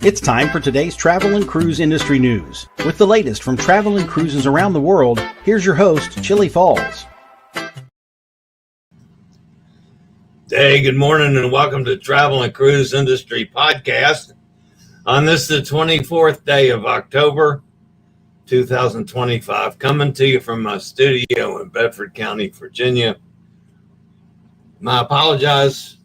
It's time for today's travel and cruise industry news. With the latest from travel and cruises around the world, here's your host, Chillie Falls. Hey, good morning and welcome to Travel and Cruise Industry Podcast. On this, the 24th day of October, 2025, coming to you from my studio in Bedford County, Virginia. My apologies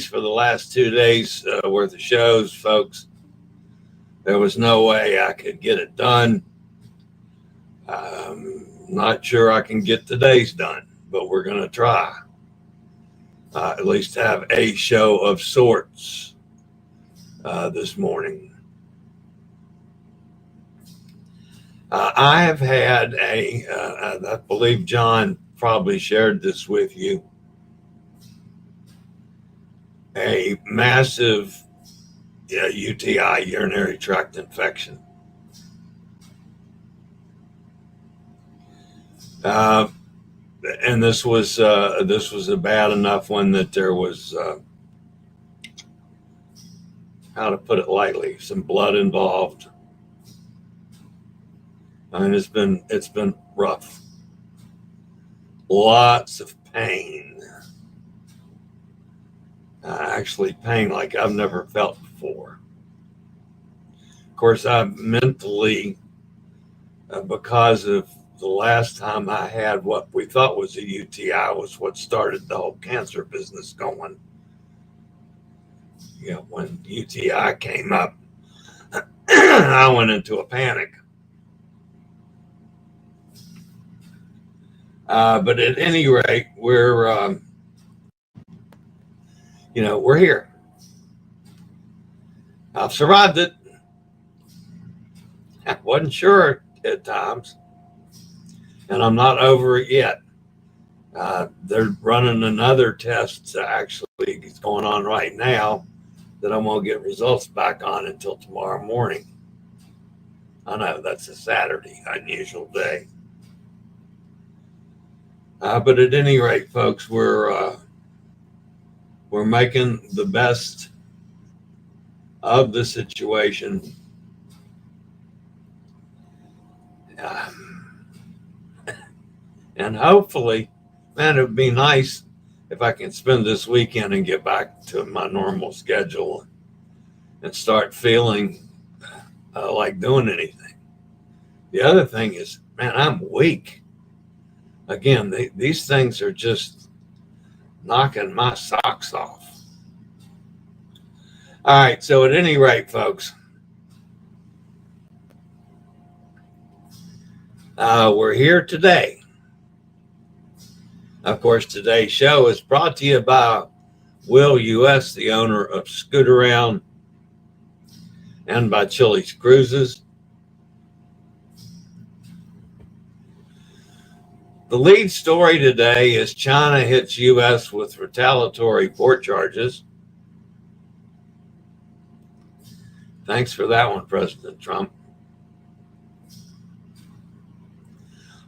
for the last 2 days worth of shows, folks. There was no way I could get it done. Not sure I can get today's done, but we're going to try. At least have a show of sorts this morning. I have had I believe John probably shared this with you, a massive UTI, urinary tract infection. And this was a bad enough one that there was, how to put it lightly, some blood involved. I mean, it's been rough. Lots of pain. Actually, pain like I've never felt before. Of course, I mentally, because of the last time I had what we thought was a UTI was what started the whole cancer business going. When UTI came up, I went into a panic. But at any rate, we're here. I've survived it. I wasn't sure at times, and I'm not over it yet. They're running another test actually it's going on right now that I won't get results back on until tomorrow morning. I know that's a Saturday, unusual day. But at any rate, folks, we're making the best of the situation. And hopefully, man, it would be nice if I can spend this weekend and get back to my normal schedule and start feeling like doing anything. The other thing is, man, I'm weak. Again, these things are just knocking my socks off. All right, so at any rate, folks, we're here today. Of course, today's show is brought to you by Will U.S., the owner of Scoot Around, and by Chillie's Cruises. The lead story today is China hits U.S. with retaliatory port charges. Thanks for that one, President Trump.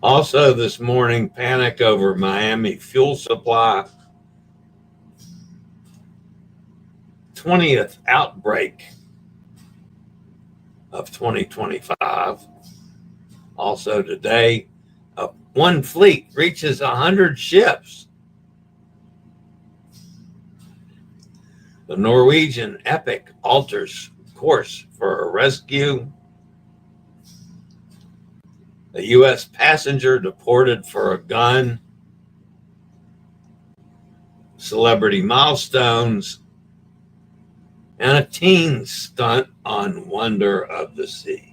Also this morning, panic over Miami fuel supply. 20th outbreak of 2025. Also today, one fleet reaches 100 ships. The Norwegian Epic alters course for a rescue. A U.S. passenger deported for a gun. Celebrity milestones. And a teen stunt on Wonder of the Seas.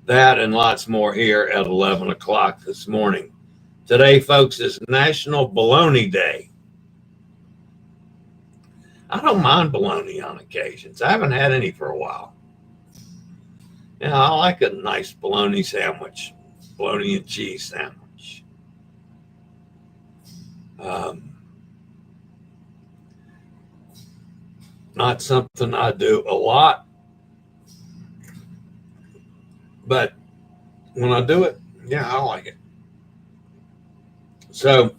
That and lots more here at 11 o'clock this morning. Today, folks, is National Bologna Day. I don't mind bologna on occasions. I haven't had any for a while. Yeah, I like a nice bologna sandwich, bologna and cheese sandwich. Not something I do a lot, but when I do it, yeah, I like it. So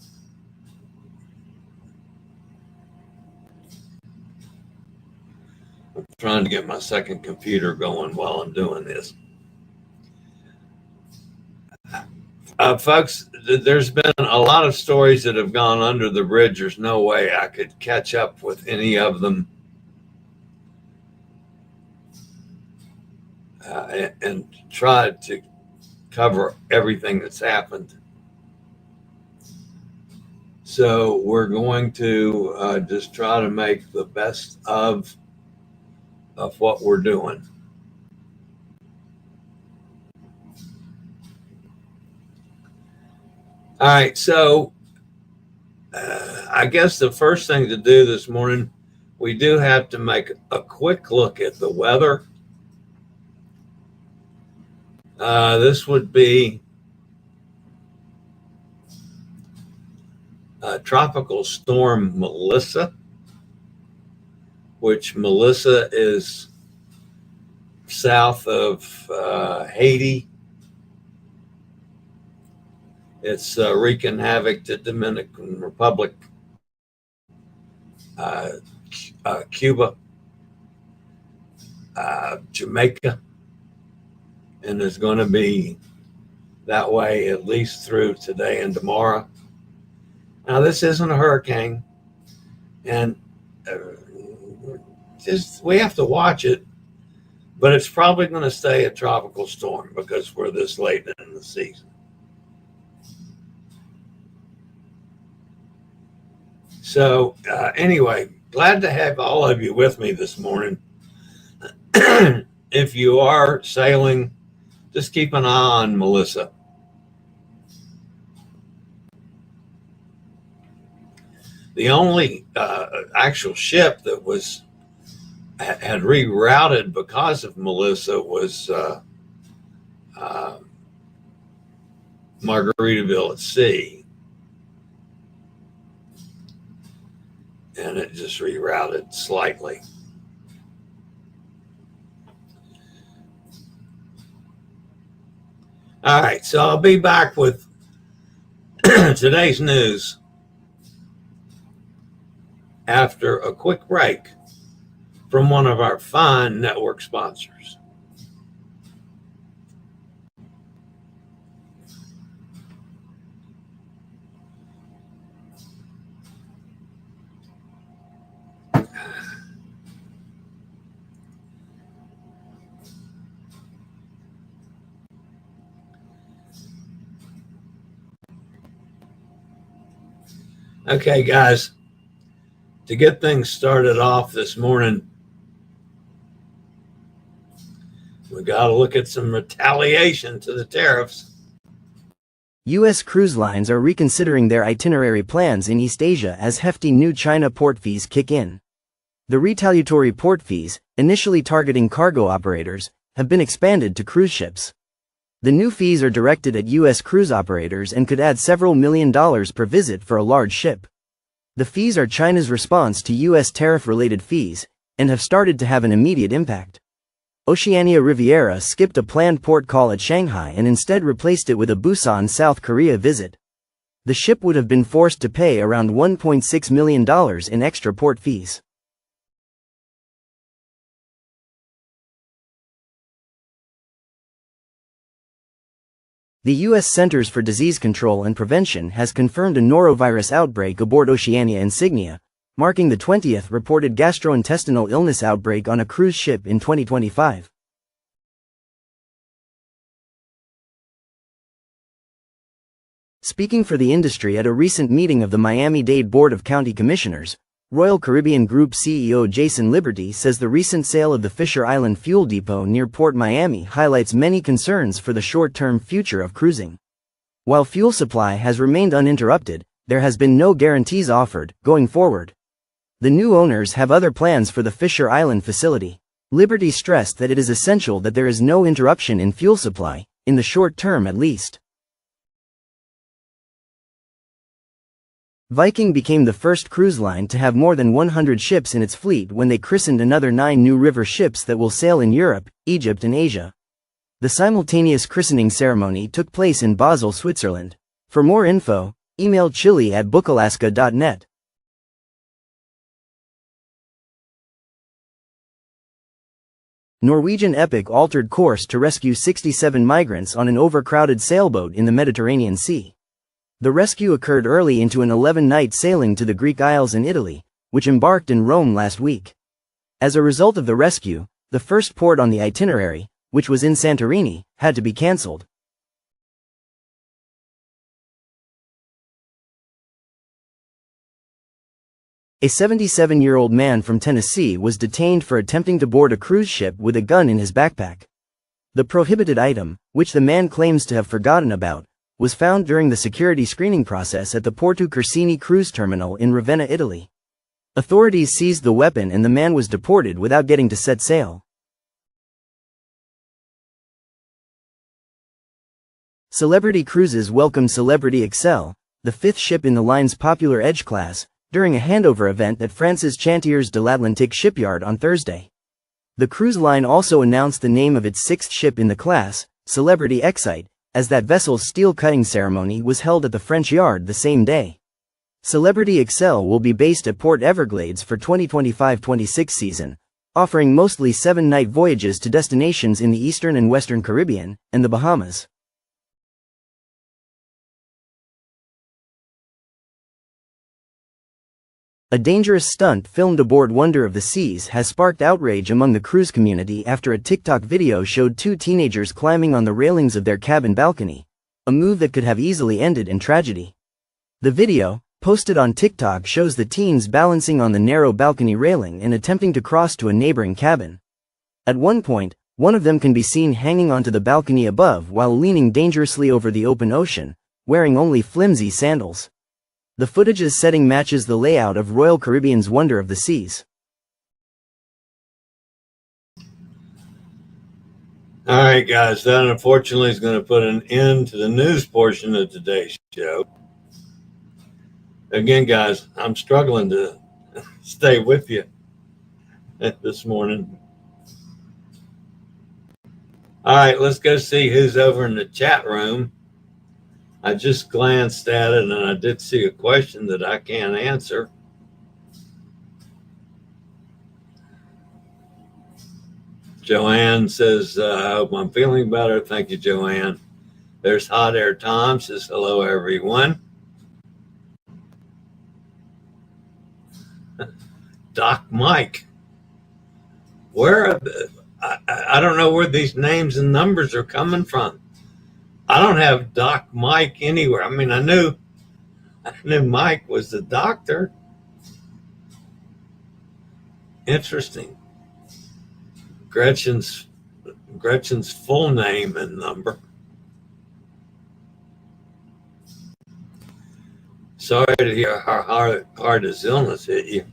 trying to get my second computer going while I'm doing this. Folks, there's been a lot of stories that have gone under the bridge. There's no way I could catch up with any of them and try to cover everything that's happened. So we're going to just try to make the best of what we're doing. All right, so I guess the first thing to do this morning, we do have to make a quick look at the weather. This would be Tropical Storm Melissa, which Melissa is south of Haiti. It's wreaking havoc to Dominican Republic, Cuba, Jamaica, and is going to be that way at least through today and tomorrow. Now, this isn't a hurricane, and we have to watch it, but it's probably going to stay a tropical storm because we're this late in the season. So anyway, glad to have all of you with me this morning. If you are sailing, just keep an eye on Melissa. The only actual ship that had rerouted because of Melissa was Margaritaville at Sea. And it just rerouted slightly. All right, so I'll be back with today's news after a quick break from one of our fine network sponsors. Okay, guys, to get things started off this morning, we got to look at some retaliation to the tariffs. U.S. cruise lines are reconsidering their itinerary plans in East Asia as hefty new China port fees kick in. The retaliatory port fees, initially targeting cargo operators, have been expanded to cruise ships. The new fees are directed at U.S. cruise operators and could add several $1 million per visit for a large ship. The fees are China's response to U.S. tariff-related fees, and have started to have an immediate impact. Oceania Riviera skipped a planned port call at Shanghai and instead replaced it with a Busan, South Korea visit. The ship would have been forced to pay around $1.6 million in extra port fees. The U.S. Centers for Disease Control and Prevention has confirmed a norovirus outbreak aboard Oceania Insignia, marking the 20th reported gastrointestinal illness outbreak on a cruise ship in 2025. Speaking for the industry at a recent meeting of the Miami-Dade Board of County Commissioners, Royal Caribbean Group CEO Jason Liberty says the recent sale of the Fisher Island fuel depot near Port Miami highlights many concerns for the short-term future of cruising. While fuel supply has remained uninterrupted, there has been no guarantees offered going forward. The new owners have other plans for the Fisher Island facility. Liberty stressed that it is essential that there is no interruption in fuel supply, in the short term at least. Viking became the first cruise line to have more than 100 ships in its fleet when they christened another 9 new river ships that will sail in Europe, Egypt and Asia. The simultaneous christening ceremony took place in Basel, Switzerland. For more info, email chillie@bookalaska.net. Norwegian Epic altered course to rescue 67 migrants on an overcrowded sailboat in the Mediterranean Sea. The rescue occurred early into an 11-night sailing to the Greek Isles in Italy, which embarked in Rome last week. As a result of the rescue, the first port on the itinerary, which was in Santorini, had to be cancelled. A 77-year-old man from Tennessee was detained for attempting to board a cruise ship with a gun in his backpack. The prohibited item, which the man claims to have forgotten about, was found during the security screening process at the Porto Corsini cruise terminal in Ravenna, Italy. Authorities seized the weapon and the man was deported without getting to set sail. Celebrity Cruises welcomed Celebrity Excel, the fifth ship in the line's popular Edge class, during a handover event at France's Chantiers de l'Atlantique shipyard on Thursday. The cruise line also announced the name of its sixth ship in the class, Celebrity Excite, as that vessel's steel cutting ceremony was held at the French yard the same day. Celebrity Excel will be based at Port Everglades for 2025-26 season, offering mostly 7-night voyages to destinations in the Eastern and Western Caribbean and the Bahamas. A dangerous stunt filmed aboard Wonder of the Seas has sparked outrage among the cruise community after a TikTok video showed two teenagers climbing on the railings of their cabin balcony, a move that could have easily ended in tragedy. The video, posted on TikTok, shows the teens balancing on the narrow balcony railing and attempting to cross to a neighboring cabin. At one point, one of them can be seen hanging onto the balcony above while leaning dangerously over the open ocean, wearing only flimsy sandals. The footage's setting matches the layout of Royal Caribbean's Wonder of the Seas. All right, guys, that unfortunately is going to put an end to the news portion of today's show. Again, guys, I'm struggling to stay with you this morning. All right, let's go see who's over in the chat room. I just glanced at it and I did see a question that I can't answer. Joanne says, I hope I'm feeling better. Thank you, Joanne. There's Hot Air Tom says, hello, everyone. Doc Mike. I don't know where these names and numbers are coming from. I don't have Doc Mike anywhere. I mean, I knew Mike was the doctor. Interesting. Gretchen's full name and number. Sorry to hear how hard his illness hit you.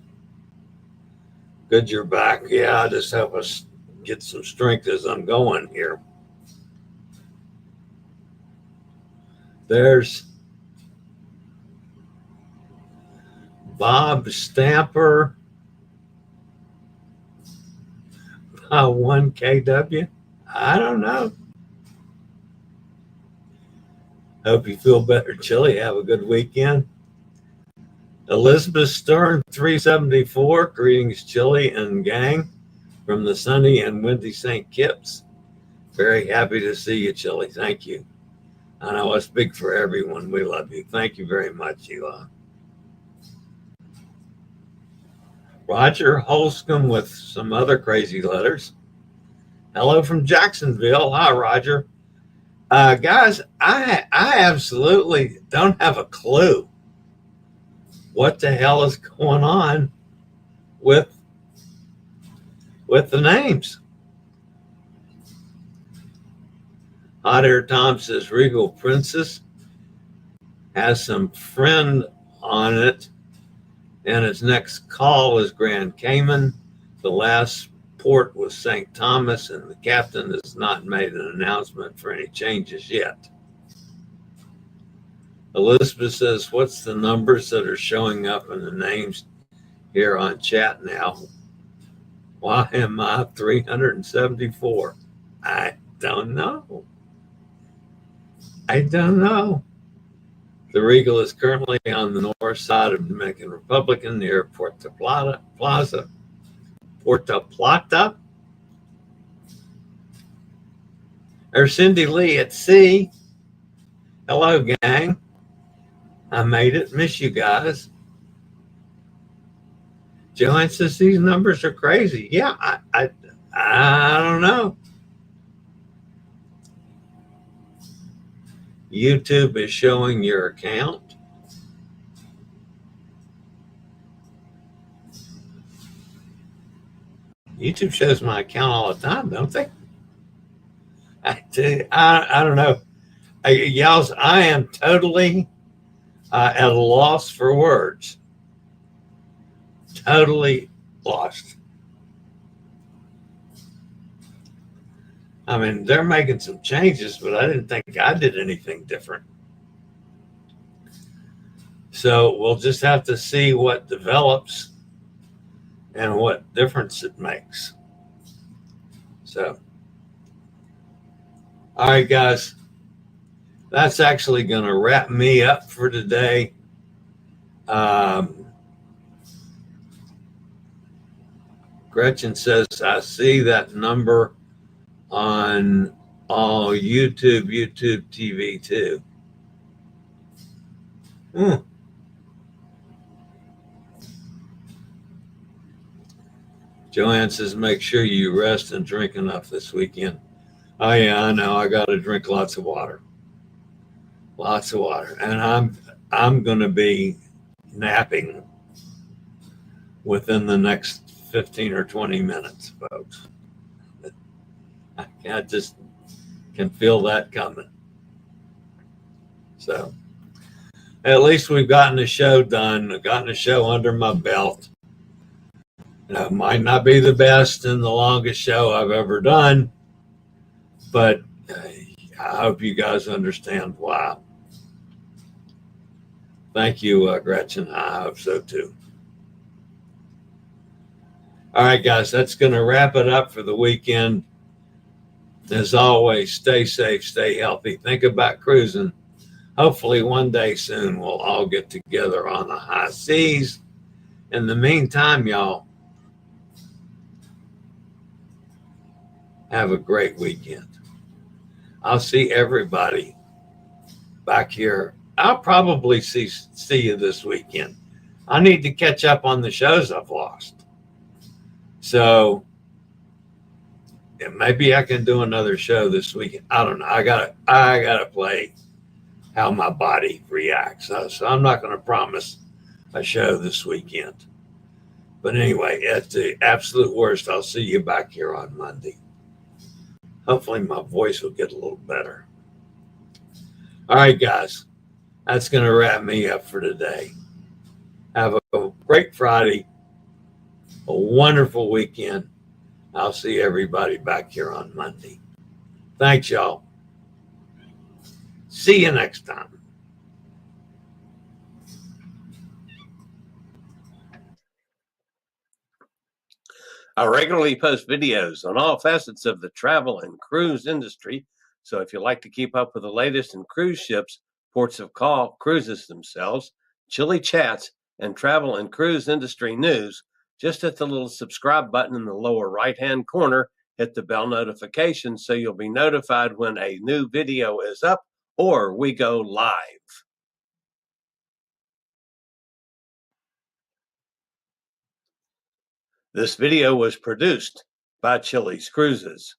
Good you're back. Yeah, I just help us get some strength as I'm going here. There's Bob Stamper, 1KW. I don't know. Hope you feel better, Chillie. Have a good weekend. Elizabeth Stern, 374. Greetings, Chillie and gang from the sunny and windy St. Kitts. Very happy to see you, Chillie. Thank you. I know I speak for everyone. We love you. Thank you very much, Eli. Roger Holscomb with some other crazy letters. Hello from Jacksonville. Hi, Roger. Guys, I absolutely don't have a clue what the hell is going on with the names. Hot Air Tom says Regal Princess has some friend on it, and its next call is Grand Cayman. The last port was St. Thomas, and the captain has not made an announcement for any changes yet. Elizabeth says, what's the numbers that are showing up in the names here on chat now? Why am I 374? I don't know. The Regal is currently on the north side of Dominican Republic near Puerto Plata. There's Cindy Lee at sea. Hello, gang. I made it. Miss you guys. Joanne says these numbers are crazy. Yeah, I don't know. YouTube is showing your account. YouTube shows my account all the time, don't they? I don't know. Y'all, I am totally at a loss for words. Totally lost. I mean, they're making some changes, but I didn't think I did anything different. So we'll just have to see what develops and what difference it makes. So, all right, guys, that's actually going to wrap me up for today. Gretchen says, I see that number on all YouTube TV too. Joanne says, make sure you rest and drink enough this weekend. Oh yeah, I know. I got to drink lots of water. Lots of water. And I'm going to be napping within the next 15 or 20 minutes, folks. I just can feel that coming. So at least we've gotten the show done. I've gotten the show under my belt. It might not be the best and the longest show I've ever done, but I hope you guys understand why. Thank you, Gretchen. I hope so too. All right, guys, that's going to wrap it up for the weekend. As always, stay safe, stay healthy. Think about cruising. Hopefully one day soon we'll all get together on the high seas. In the meantime, y'all, have a great weekend. I'll see everybody back here. I'll probably see you this weekend. I need to catch up on the shows I've lost. So maybe I can do another show this weekend. I don't know. I gotta play how my body reacts. So I'm not going to promise a show this weekend. But anyway, at the absolute worst, I'll see you back here on Monday. Hopefully my voice will get a little better. All right, guys, that's going to wrap me up for today. Have a great Friday, a wonderful weekend. I'll see everybody back here on Monday. Thanks, y'all. See you next time. I regularly post videos on all facets of the travel and cruise industry. So if you like to keep up with the latest in cruise ships, ports of call, cruises themselves, Chillie chats, and travel and cruise industry news, just hit the little subscribe button in the lower right-hand corner, hit the bell notification so you'll be notified when a new video is up or we go live. This video was produced by Chillie's Cruises.